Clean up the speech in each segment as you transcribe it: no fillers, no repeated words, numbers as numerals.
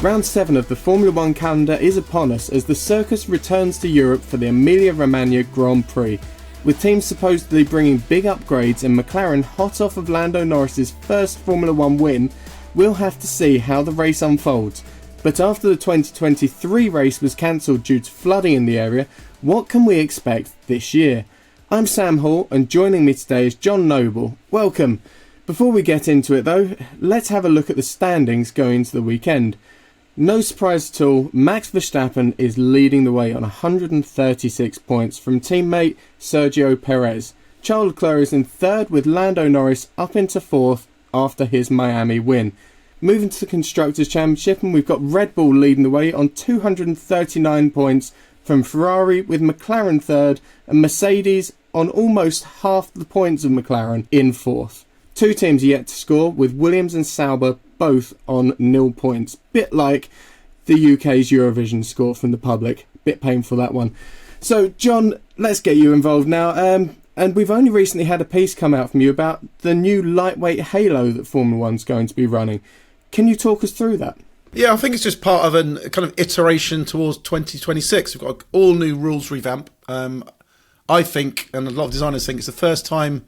Round 7 of the Formula 1 calendar is upon us as the circus returns to Europe for the Emilia Romagna Grand Prix, with teams supposedly bringing big upgrades and McLaren hot off of Lando Norris's first Formula 1 win. We'll have to see how the race unfolds. But after the 2023 race was cancelled due to flooding in the area, what can we expect this year? I'm Sam Hall, and joining me today is Jon Noble. Welcome. Before we get into it though, let's have a look at the standings going into the weekend. No surprise at all, Max Verstappen is leading the way on 136 points from teammate Sergio Perez. Charles Leclerc is in third with Lando Norris up into fourth after his Miami win. Moving to the Constructors' Championship, and we've got Red Bull leading the way on 239 points from Ferrari, with McLaren third and Mercedes on almost half the points of McLaren in fourth. Two teams are yet to score, with Williams and Sauber both on 0 points. Bit like the UK's Eurovision score from the public. Bit painful, that one. So, Jon, let's get you involved now. And we've only recently had a piece come out from you about the new lightweight halo that Formula One's going to be running. Can you talk us through that? Yeah, I think it's just part of a kind of iteration towards 2026. We've got all new rules revamp. I think, and a lot of designers think, it's the first time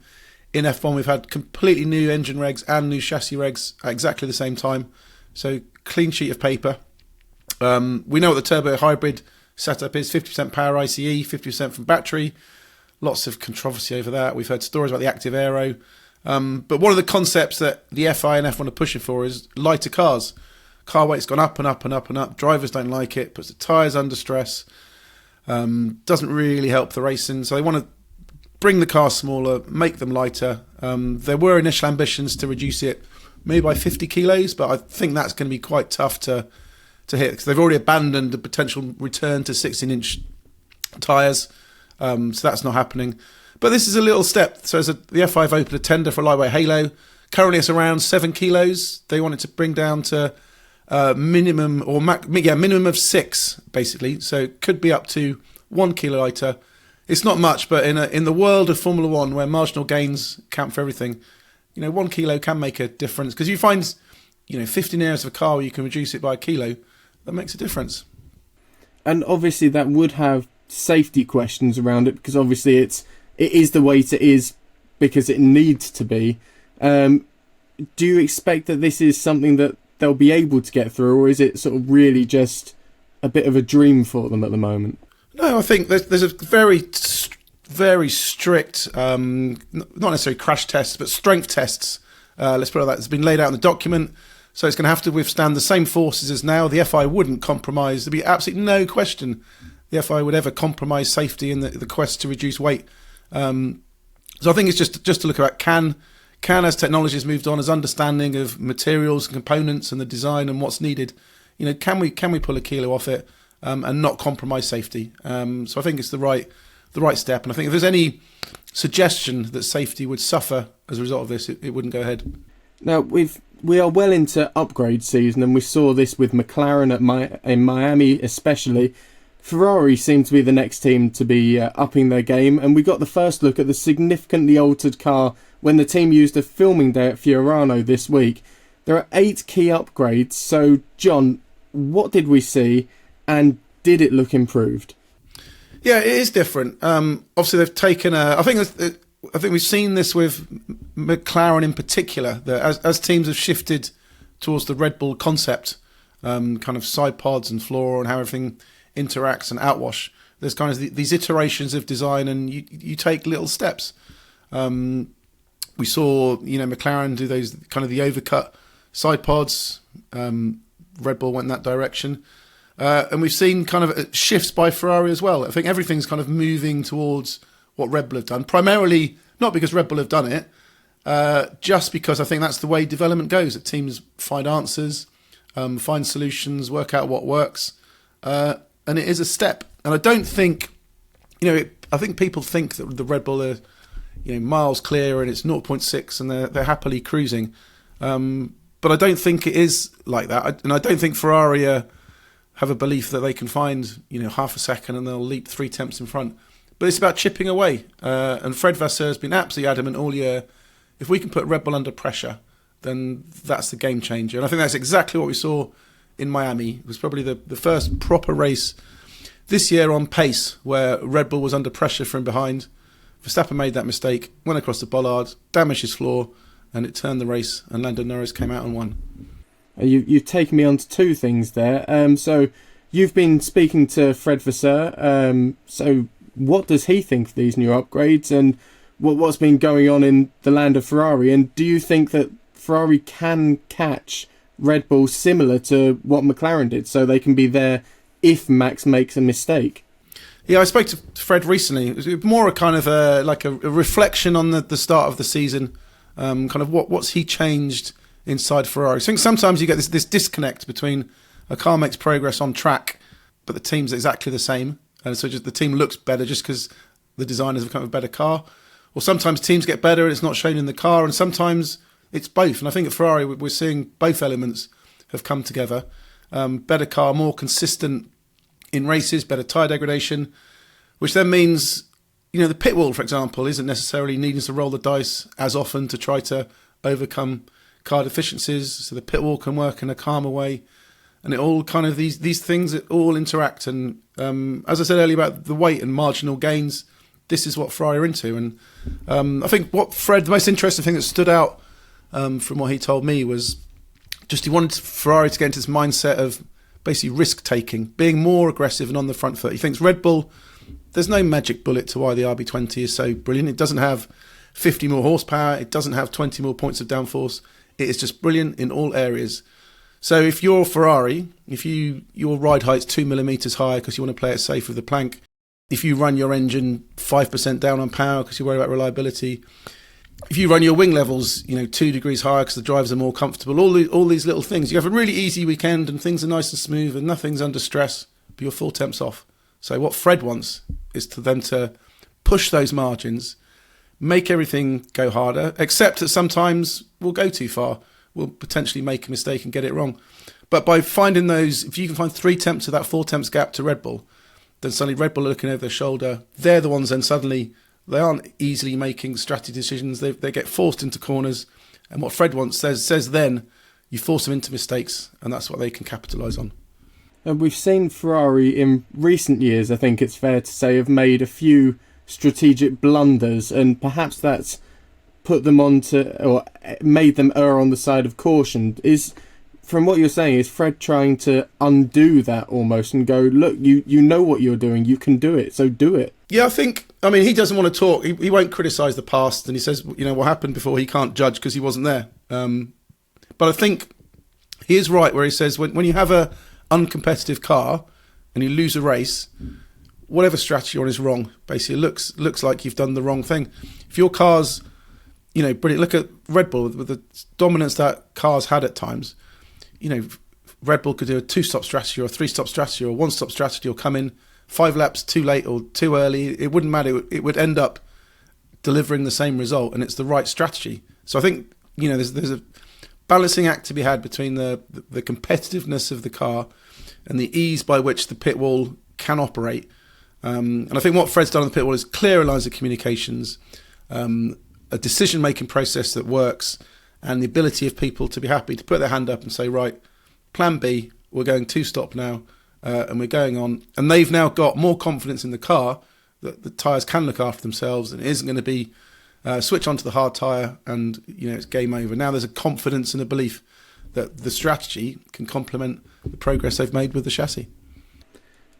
in F1 we've had completely new engine regs and new chassis regs at exactly the same time. So, clean sheet of paper. We know what the turbo hybrid setup is: 50% power ICE, 50% from battery. Lots of controversy over that. We've heard stories about the active aero. But one of the concepts that the FI and F1 are pushing for is lighter cars. Car weight's gone up and up and up and up. Drivers don't like it. Puts the tyres under stress. Doesn't really help the racing. So they want to bring the cars smaller, make them lighter. There were initial ambitions to reduce it maybe by 50 kilos, but I think that's going to be quite tough to hit, because they've already abandoned the potential return to 16-inch tyres. So that's not happening. But this is a little step. So the FI have opened a tender for a lightweight halo. Currently it's around 7 kilos. They want it to bring down to minimum of 6, basically. So it could be up to 1 kilo lighter. It's not much, but in the world of Formula One, where marginal gains count for everything, 1 kilo can make a difference. Because you find, 15 areas of a car where you can reduce it by a kilo, that makes a difference. And obviously that would have safety questions around it, because obviously it is the weight it is because it needs to be. Do you expect that this is something that they'll be able to get through, or is it sort of really just a bit of a dream for them at the moment? No, I think there's a very, very strict, not necessarily crash tests, but strength tests. Let's put it like that. It's been laid out in the document. So it's going to have to withstand the same forces as now. The FI wouldn't compromise. There'd be absolutely no question the FI would ever compromise safety in the quest to reduce weight. So I think it's just to look at can as technology has moved on, as understanding of materials and components and the design and what's needed, can we pull a kilo off it and not compromise safety? So I think it's the right step. And I think if there's any suggestion that safety would suffer as a result of this, it wouldn't go ahead. Now we are well into upgrade season, and we saw this with McLaren in Miami especially. Ferrari seemed to be the next team to be upping their game, and we got the first look at the significantly altered car when the team used a filming day at Fiorano this week. There are 8 key upgrades, so Jon, what did we see, and did it look improved? Yeah, it is different. Obviously they've taken I think we've seen this with McLaren in particular, that as teams have shifted towards the Red Bull concept, kind of side pods and floor and how everything interacts and outwash, there's kind of these iterations of design, and you take little steps. We saw McLaren do those kind of the overcut side pods. Red Bull went in that direction, and we've seen kind of shifts by Ferrari as well. I think everything's kind of moving towards what Red Bull have done, primarily not because Red Bull have done it, just because I think that's the way development goes. That teams find answers, find solutions, work out what works. And it is a step. And I don't think, I think people think that the Red Bull are, miles clear and it's 0.6 and they're happily cruising. But I don't think it is like that. And I don't think Ferrari have a belief that they can find, half a second and they'll leap 3 tenths in front. But it's about chipping away. And Fred Vasseur has been absolutely adamant all year. If we can put Red Bull under pressure, then that's the game changer. And I think that's exactly what we saw in Miami. It was probably the first proper race this year on pace where Red Bull was under pressure from behind. Verstappen made that mistake, went across the bollard, damaged his floor, and it turned the race, and Lando Norris came out and won. You've taken me on to two things there. So you've been speaking to Fred Vasseur. So what does he think of these new upgrades, and what's been going on in the land of Ferrari? And do you think that Ferrari can catch Red Bull similar to what McLaren did, so they can be there if Max makes a mistake? Yeah, I spoke to Fred recently. It was more a kind of a reflection on the start of the season, kind of what's he changed inside Ferrari. I think sometimes you get this disconnect between a car makes progress on track, but the team's exactly the same, and so just the team looks better just because the designers have come up with a better car. Or sometimes teams get better and it's not shown in the car, and sometimes it's both. And I think at Ferrari we're seeing both elements have come together. Better car, more consistent in races, better tyre degradation, which then means, the pit wall, for example, isn't necessarily needing to roll the dice as often to try to overcome car deficiencies. So the pit wall can work in a calmer way. And it all kind of, these things that all interact. And as I said earlier about the weight and marginal gains, this is what Ferrari are into. And I think the most interesting thing that stood out from what he told me was just he wanted Ferrari to get into this mindset of basically risk-taking, being more aggressive and on the front foot. He thinks Red Bull, there's no magic bullet to why the RB20 is so brilliant. It doesn't have 50 more horsepower. It doesn't have 20 more points of downforce. It is just brilliant in all areas. So if you're Ferrari, if your ride height's 2 millimeters higher because you want to play it safe with the plank, if you run your engine 5% down on power because you worry about reliability, if you run your wing levels, 2 degrees higher because the drivers are more comfortable, all these little things, you have a really easy weekend and things are nice and smooth and nothing's under stress, but your full temp's off. So what Fred wants is to them to push those margins, make everything go harder, except that sometimes we'll go too far. We'll potentially make a mistake and get it wrong. But by finding those, if you can find 3 tenths of that 4 tenths gap to Red Bull, then suddenly Red Bull are looking over their shoulder. They're the ones then suddenly, they aren't easily making strategy decisions. They get forced into corners. And what Fred wants says then, you force them into mistakes, and that's what they can capitalise on. And we've seen Ferrari in recent years, I think it's fair to say, have made a few strategic blunders, and perhaps that's put them or made them err on the side of caution. From what you're saying, is Fred trying to undo that almost and go, look, you know what you're doing, you can do it, so do it? Yeah, he doesn't want to talk. He won't criticise the past, and he says, what happened before he can't judge because he wasn't there. But I think he is right where he says when you have a uncompetitive car and you lose a race, whatever strategy you're on is wrong. Basically, it looks like you've done the wrong thing. If your car's, brilliant. Look at Red Bull with the dominance that cars had at times. Red Bull could do a 2-stop strategy or a 3-stop strategy or a 1-stop strategy, or come in 5 laps too late or too early. It wouldn't matter. It would end up delivering the same result, and it's the right strategy. So I think there's a balancing act to be had between the competitiveness of the car and the ease by which the pit wall can operate. And I think what Fred's done on the pit wall is clearer lines of communications, a decision-making process that works, and the ability of people to be happy to put their hand up and say, right, plan B, we're going 2-stop now, and we're going on. And they've now got more confidence in the car that the tyres can look after themselves, and it isn't going to be switch onto the hard tyre and it's game over. Now there's a confidence and a belief that the strategy can complement the progress they've made with the chassis.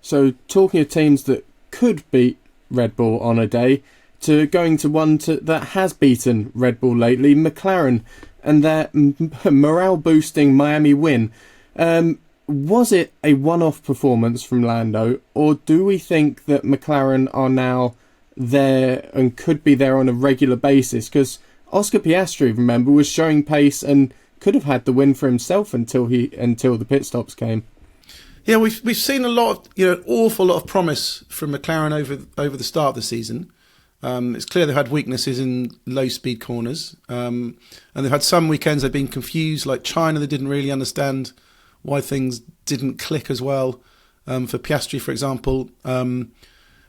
So talking of teams that could beat Red Bull on a day, to going to one that has beaten Red Bull lately, McLaren, and their morale-boosting Miami win. Was it a one-off performance from Lando, or do we think that McLaren are now there and could be there on a regular basis? Because Oscar Piastri, remember, was showing pace and could have had the win for himself until the pit stops came. Yeah, we've seen an awful lot of promise from McLaren over the start of the season. It's clear they've had weaknesses in low-speed corners, and they've had some weekends they've been confused, like China. They didn't really understand why things didn't click as well for Piastri, for example. And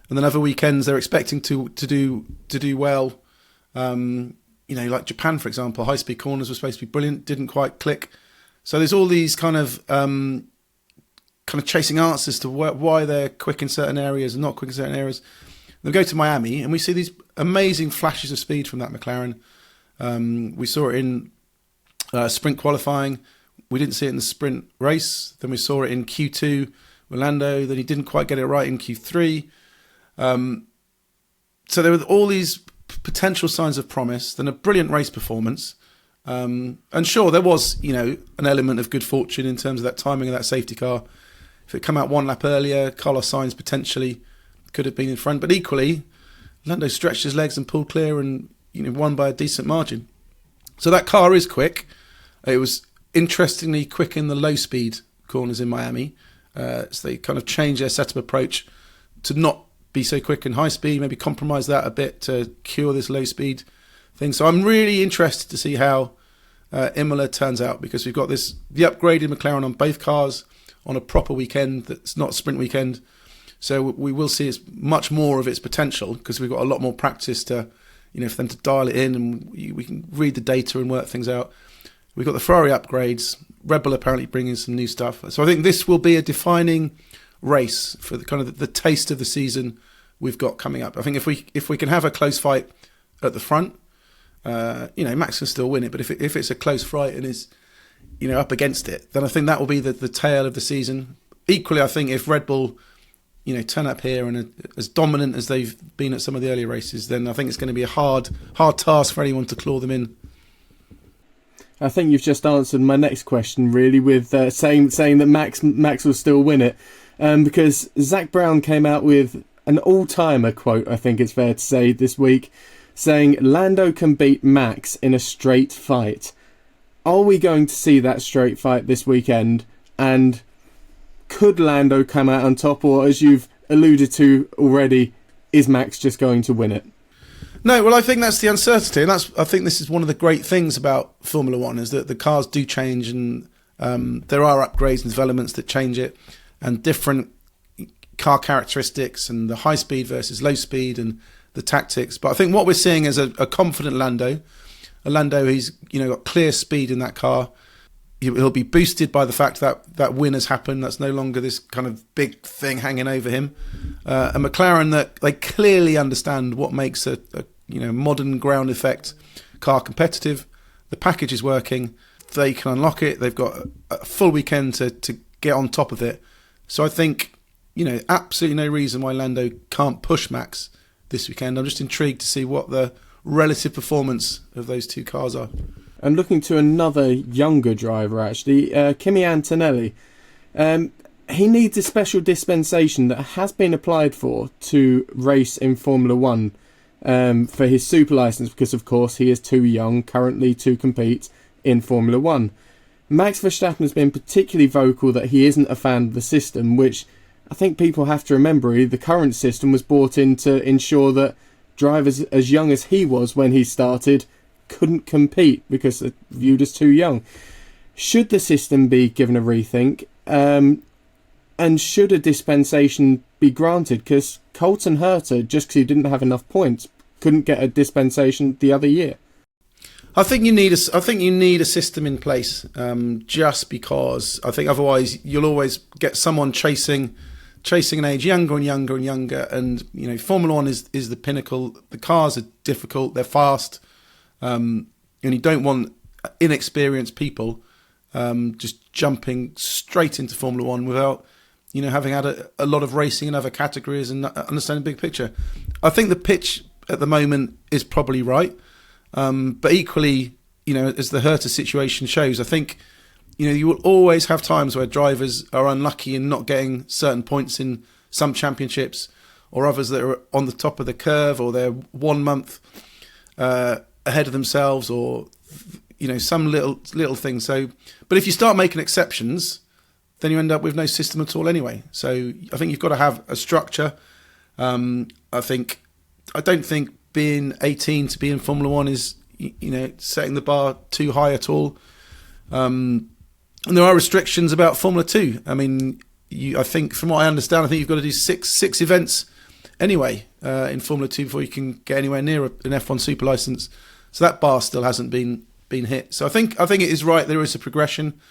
then other weekends they're expecting to do well. Like Japan, for example, high-speed corners were supposed to be brilliant, didn't quite click. So there's all these kind of kind of chasing answers to why they're quick in certain areas and not quick in certain areas. They go to Miami and we see these amazing flashes of speed from that McLaren. We saw it in sprint qualifying. We didn't see it in the sprint race. Then we saw it in Q2 with Lando. Then he didn't quite get it right in Q3. So there were all these potential signs of promise. Then a brilliant race performance. And sure, there was, an element of good fortune in terms of that timing of that safety car. If it come out one lap earlier, Carlos Sainz potentially could have been in front. But equally, Lando stretched his legs and pulled clear and won by a decent margin. So that car is quick. It was interestingly quick in the low-speed corners in Miami. So they kind of changed their setup approach to not be so quick in high speed, maybe compromise that a bit to cure this low-speed thing. So I'm really interested to see how Imola turns out, because we've got the upgraded McLaren on both cars on a proper weekend that's not a sprint weekend. So we will see much more of its potential, because we've got a lot more practice to, for them to dial it in, and we can read the data and work things out. We've got the Ferrari upgrades, Red Bull apparently bringing some new stuff. So I think this will be a defining race for the kind of the taste of the season we've got coming up. I think if we can have a close fight at the front, Max can still win it. But if it's a close fight and is up against it, then I think that will be the tail of the season. Equally, I think if Red Bull turn up here and are as dominant as they've been at some of the earlier races, then I think it's going to be a hard task for anyone to claw them in. I think you've just answered my next question, really, with saying that Max will still win it, because Zach Brown came out with an all-timer quote, I think it's fair to say, this week, saying Lando can beat Max in a straight fight. Are we going to see that straight fight this weekend? And could Lando come out on top, or, as you've alluded to already, is Max just going to win it? No, well, I think that's the uncertainty, and I think this is one of the great things about Formula One, is that the cars do change, and there are upgrades and developments that change it, and different car characteristics, and the high speed versus low speed, and the tactics. But I think what we're seeing is a confident Lando, who's got clear speed in that car. He'll be boosted by the fact that win has happened. That's no longer this kind of big thing hanging over him. A McLaren that they clearly understand what makes a modern ground effect car competitive. The package is working. They can unlock it. They've got a full weekend to get on top of it. So I think, absolutely no reason why Lando can't push Max this weekend. I'm just intrigued to see what the relative performance of those two cars are. And looking to another younger driver, actually, Kimi Antonelli. He needs a special dispensation that has been applied for to race in Formula One for his super licence, because, of course, he is too young currently to compete in Formula One. Max Verstappen has been particularly vocal that he isn't a fan of the system, which I think people have to remember. The current system was brought in to ensure that drivers as young as he was when he started couldn't compete because they're viewed as too young. Should the system be given a rethink? And should a dispensation be granted? Because Colton Herta, just because he didn't have enough points, couldn't get a dispensation the other year. I think you need a system in place, just because I think otherwise you'll always get someone chasing an age younger and younger and younger. And Formula One is the pinnacle. The cars are difficult. They're fast. And you don't want inexperienced people just jumping straight into Formula One without having had a lot of racing in other categories and understanding the big picture. I think the pitch at the moment is probably right, but equally, as the Herta situation shows, I think you will always have times where drivers are unlucky in not getting certain points in some championships, or others that are on the top of the curve, or they're 1 month ahead of themselves, or some little thing. So, but if you start making exceptions, then you end up with no system at all anyway. So I think you've got to have a structure. I don't think being 18 to be in Formula One is setting the bar too high at all. And there are restrictions about Formula 2. I mean, I think from what I understand, I think you've got to do six events anyway in Formula 2 before you can get anywhere near an F1 super license. So that bar still hasn't been hit. So I think it is right. There is a progression.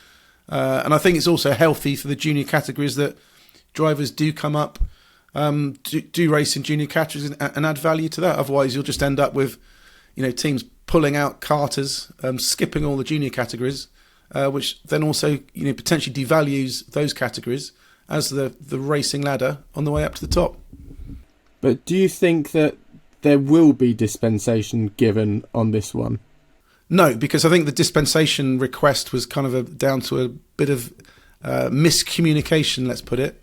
And I think it's also healthy for the junior categories that drivers do come up, do race in junior categories and add value to that. Otherwise, you'll just end up with, teams pulling out carters, skipping all the junior categories, which then also, potentially devalues those categories as the racing ladder on the way up to the top. But do you think that there will be dispensation given on this one? No, because I think the dispensation request was kind of down to a bit of miscommunication, let's put it,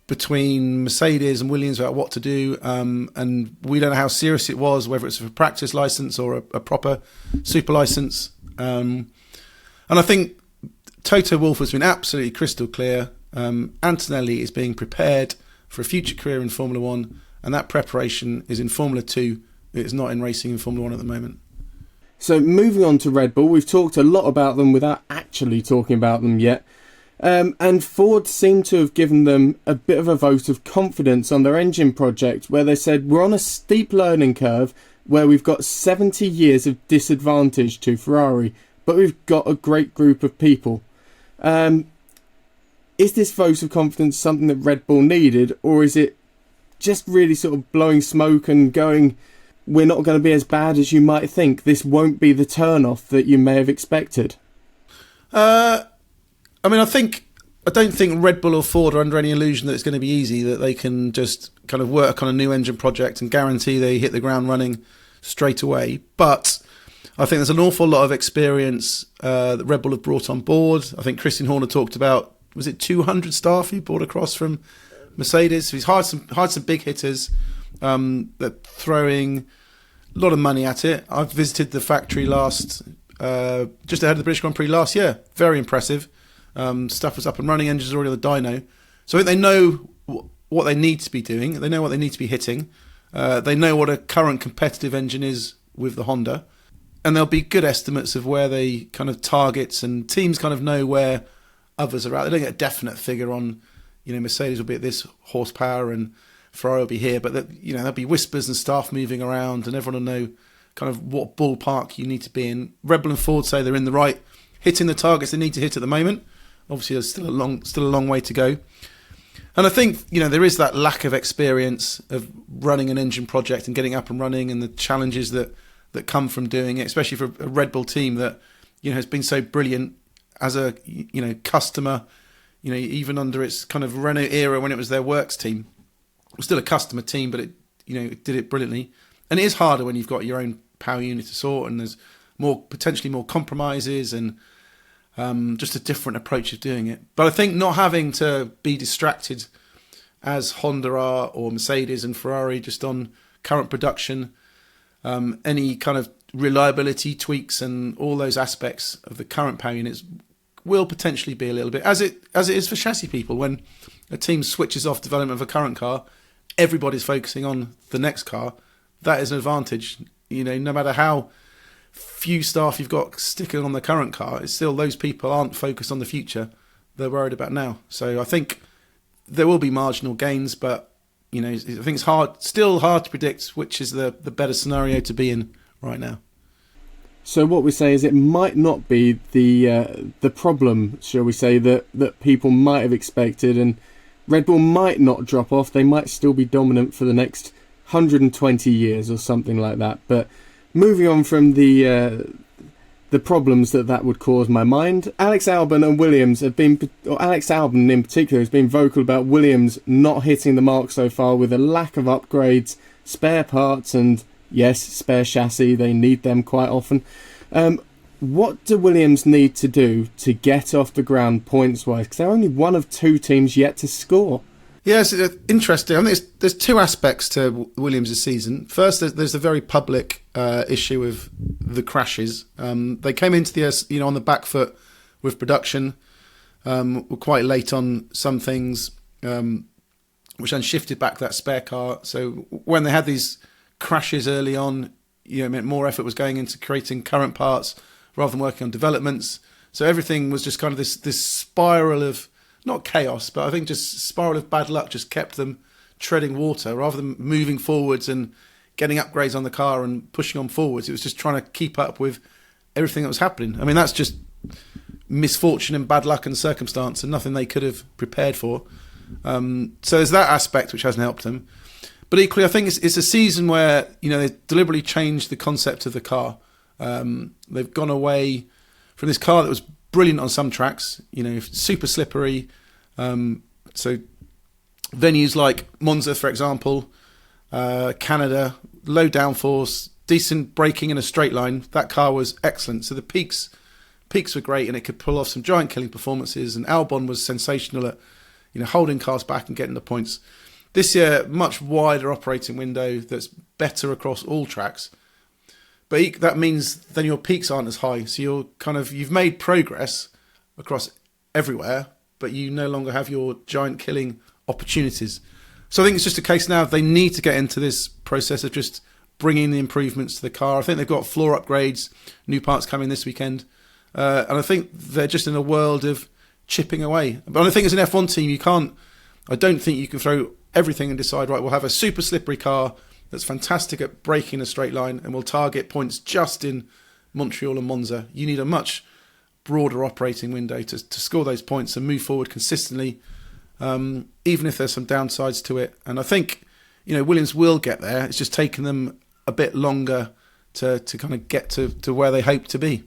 between Mercedes and Williams about what to do. And we don't know how serious it was, whether it's a practice license or a proper super license. And I think Toto Wolff has been absolutely crystal clear. Antonelli is being prepared for a future career in Formula One, and that preparation is in Formula 2. It's not in racing in Formula 1 at the moment. So moving on to Red Bull, we've talked a lot about them without actually talking about them yet. And Ford seemed to have given them a bit of a vote of confidence on their engine project, where they said, we're on a steep learning curve where we've got 70 years of disadvantage to Ferrari, but we've got a great group of people. Is this vote of confidence something that Red Bull needed, or is it just really sort of blowing smoke and going, we're not going to be as bad as you might think, this won't be the turn-off that you may have expected? I don't think Red Bull or Ford are under any illusion that it's going to be easy, that they can just kind of work on a new engine project and guarantee they hit the ground running straight away. But I think there's an awful lot of experience that Red Bull have brought on board. I think Christian Horner talked about, was it 200 staff he brought across from Mercedes? So he's hired some big hitters that throwing a lot of money at it. I've visited the factory just ahead of the British Grand Prix last year. Very impressive. Stuff was up and running, engines already on the dyno. So I think they know what they need to be doing. They know what they need to be hitting. They know what a current competitive engine is with the Honda. And there'll be good estimates of where they kind of targets, and teams kind of know where others are at. They don't get a definite figure on, Mercedes will be at this horsepower and Ferrari will be here, but there'll be whispers and staff moving around, and everyone will know kind of what ballpark you need to be in. Red Bull and Ford say they're in the right, hitting the targets they need to hit at the moment. Obviously, there's still a long way to go. And I think, there is that lack of experience of running an engine project and getting up and running, and the challenges that come from doing it, especially for a Red Bull team that, has been so brilliant as a, customer, even under its kind of Renault era when it was their works team. It was still a customer team, but it did it brilliantly. And it is harder when you've got your own power unit to sort, and there's potentially more compromises and just a different approach of doing it. But I think not having to be distracted as Honda are, or Mercedes and Ferrari, just on current production, any kind of reliability tweaks and all those aspects of the current power units will potentially be a little bit, as it is for chassis people. When a team switches off development of a current car, everybody's focusing on the next car. That is an advantage. No matter how few staff you've got sticking on the current car, it's still those people aren't focused on the future. They're worried about now. So I think there will be marginal gains, but I think it's still hard to predict which is the better scenario to be in right now. So what we say is it might not be the problem, shall we say, that people might have expected, and Red Bull might not drop off. They might still be dominant for the next 120 years or something like that. But moving on from the problems that would cause my mind, Alex Albon and Williams have been, or Alex Albon in particular, has been vocal about Williams not hitting the mark so far with a lack of upgrades, spare parts, and yes, spare chassis. They need them quite often. What do Williams need to do to get off the ground points-wise? Because they're only one of two teams yet to score. Yes, interesting. I think there's two aspects to Williams' season. First, there's the very public issue of the crashes. They came into the year, on the back foot with production. Were quite late on some things, which then shifted back that spare car. So when they had these crashes early on, it meant more effort was going into creating current parts rather than working on developments. So everything was just kind of this spiral of, not chaos, but I think just spiral of bad luck just kept them treading water rather than moving forwards and getting upgrades on the car and pushing on forwards. It was just trying to keep up with everything that was happening. I mean, that's just misfortune and bad luck and circumstance and nothing they could have prepared for. So there's that aspect which hasn't helped them. But equally, I think it's a season where, they deliberately changed the concept of the car. They've gone away from this car that was brilliant on some tracks, super slippery. So venues like Monza, for example, Canada, low downforce, decent braking in a straight line. That car was excellent. So the peaks were great, and it could pull off some giant killing performances. And Albon was sensational at holding cars back and getting the points. This year, much wider operating window that's better across all tracks. But that means then your peaks aren't as high. So you've made progress across everywhere, but you no longer have your giant killing opportunities. So I think it's just a case now they need to get into this process of just bringing the improvements to the car. I think they've got floor upgrades, new parts coming this weekend. And I think they're just in a world of chipping away. But I think as an F1 team, I don't think you can throw everything and decide, right, we'll have a super slippery car that's fantastic at braking a straight line and we'll target points just in Montreal and Monza. You need a much broader operating window to score those points and move forward consistently, even if there's some downsides to it. And I think, Williams will get there. It's just taken them a bit longer to kind of get to where they hope to be.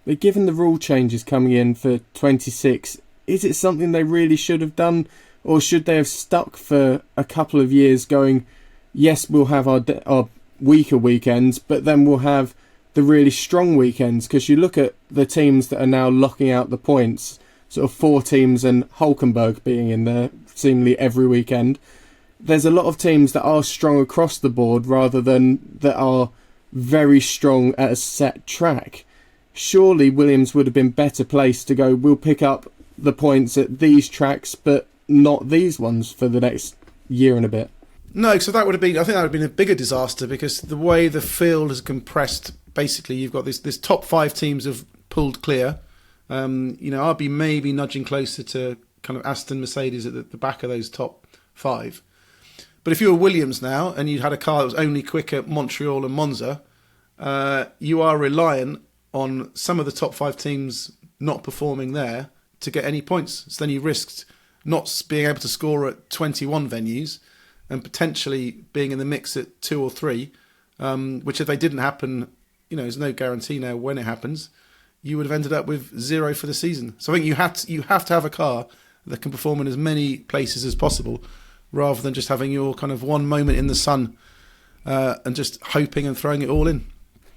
But given the rule changes coming in for 26, is it something they really should have done? Or should they have stuck for a couple of years going, yes, we'll have our weaker weekends, but then we'll have the really strong weekends? Because you look at the teams that are now locking out the points, sort of 4 teams and Hulkenberg being in there seemingly every weekend. There's a lot of teams that are strong across the board rather than that are very strong at a set track. Surely Williams would have been better placed to go, we'll pick up the points at these tracks, but not these ones for the next year and a bit. No, so I think that would have been a bigger disaster, because the way the field has compressed, basically you've got this top 5 teams have pulled clear. I'll be maybe nudging closer to kind of Aston, Mercedes at the back of those top 5. But if you were Williams now and you had a car that was only quick at Montreal and Monza, you are reliant on some of the top 5 teams not performing there to get any points. So then you risked not being able to score at 21 venues and potentially being in the mix at 2 or 3, which if they didn't happen, there's no guarantee now when it happens, you would have ended up with 0 for the season. So I think you have to have a car that can perform in as many places as possible, rather than just having your kind of one moment in the sun and just hoping and throwing it all in.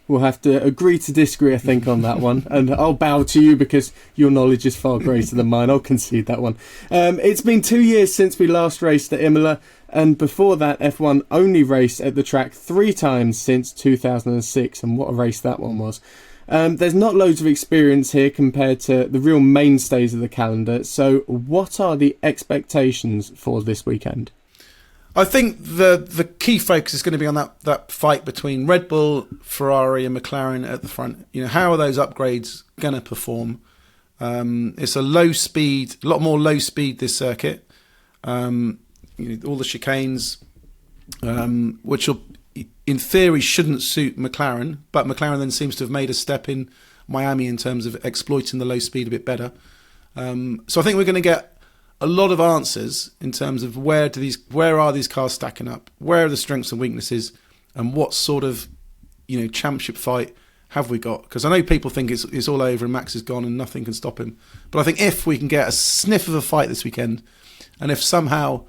We'll have to agree to disagree, I think, on that one. And I'll bow to you because your knowledge is far greater than mine. I'll concede that one. It's been 2 years since we last raced at Imola. And before that, F1 only raced at the track 3 times since 2006. And what a race that one was. There's not loads of experience here compared to the real mainstays of the calendar. So what are the expectations for this weekend? I think the key focus is going to be on that fight between Red Bull, Ferrari and McLaren at the front. How are those upgrades going to perform? It's a lot more low speed this circuit. All the chicanes, which in theory shouldn't suit McLaren, but McLaren then seems to have made a step in Miami in terms of exploiting the low speed a bit better. So I think we're going to get a lot of answers in terms of where are these cars stacking up, where are the strengths and weaknesses, and what sort of championship fight have we got? Because I know people think it's all over and Max is gone and nothing can stop him. But I think if we can get a sniff of a fight this weekend, and if somehow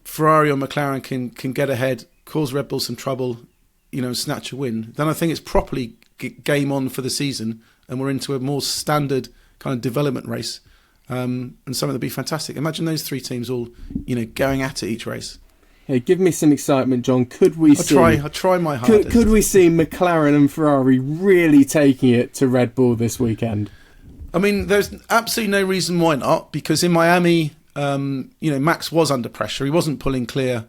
Ferrari or McLaren can get ahead, cause Red Bull some trouble, snatch a win, then I think it's properly game on for the season, and we're into a more standard kind of development race. And something that'd be fantastic. Imagine those 3 teams all, going at it each race. Hey, give me some excitement, John. Could we I try my hardest. Could we see McLaren and Ferrari really taking it to Red Bull this weekend? I mean, there's absolutely no reason why not, because in Miami, Max was under pressure. He wasn't pulling clear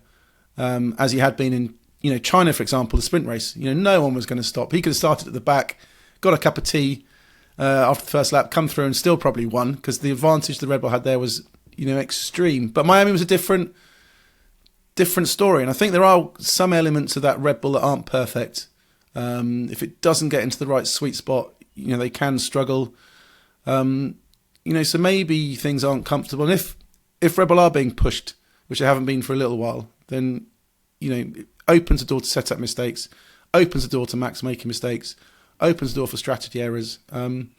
as he had been in, China, for example, the sprint race. No one was going to stop. He could have started at the back, got a cup of tea after the first lap, come through and still probably won, because the advantage the Red Bull had there was, extreme. But Miami was a different story, and I think there are some elements of that Red Bull that aren't perfect. If it doesn't get into the right sweet spot, they can struggle. So maybe things aren't comfortable. And if Red Bull are being pushed, which they haven't been for a little while, then, it opens the door to set up mistakes, opens the door to Max making mistakes, opens the door for strategy errors. And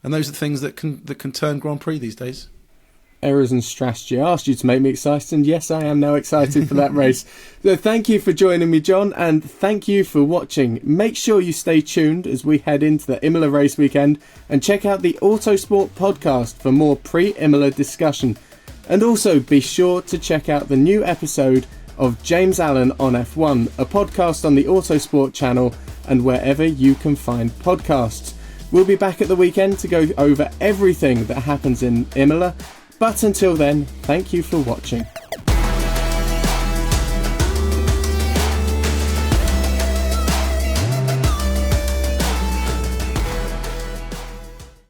those are the things that can turn Grand Prix these days. Errors and strategy. I asked you to make me excited, and yes, I am now excited for that race. So thank you for joining me, Jon, and thank you for watching. Make sure you stay tuned as we head into the Imola race weekend, and check out the Autosport podcast for more pre-Imola discussion. And also be sure to check out the new episode of James Allen on F1, a podcast on the Autosport channel and wherever you can find podcasts. We'll be back at the weekend to go over everything that happens in Imola. But until then, thank you for watching.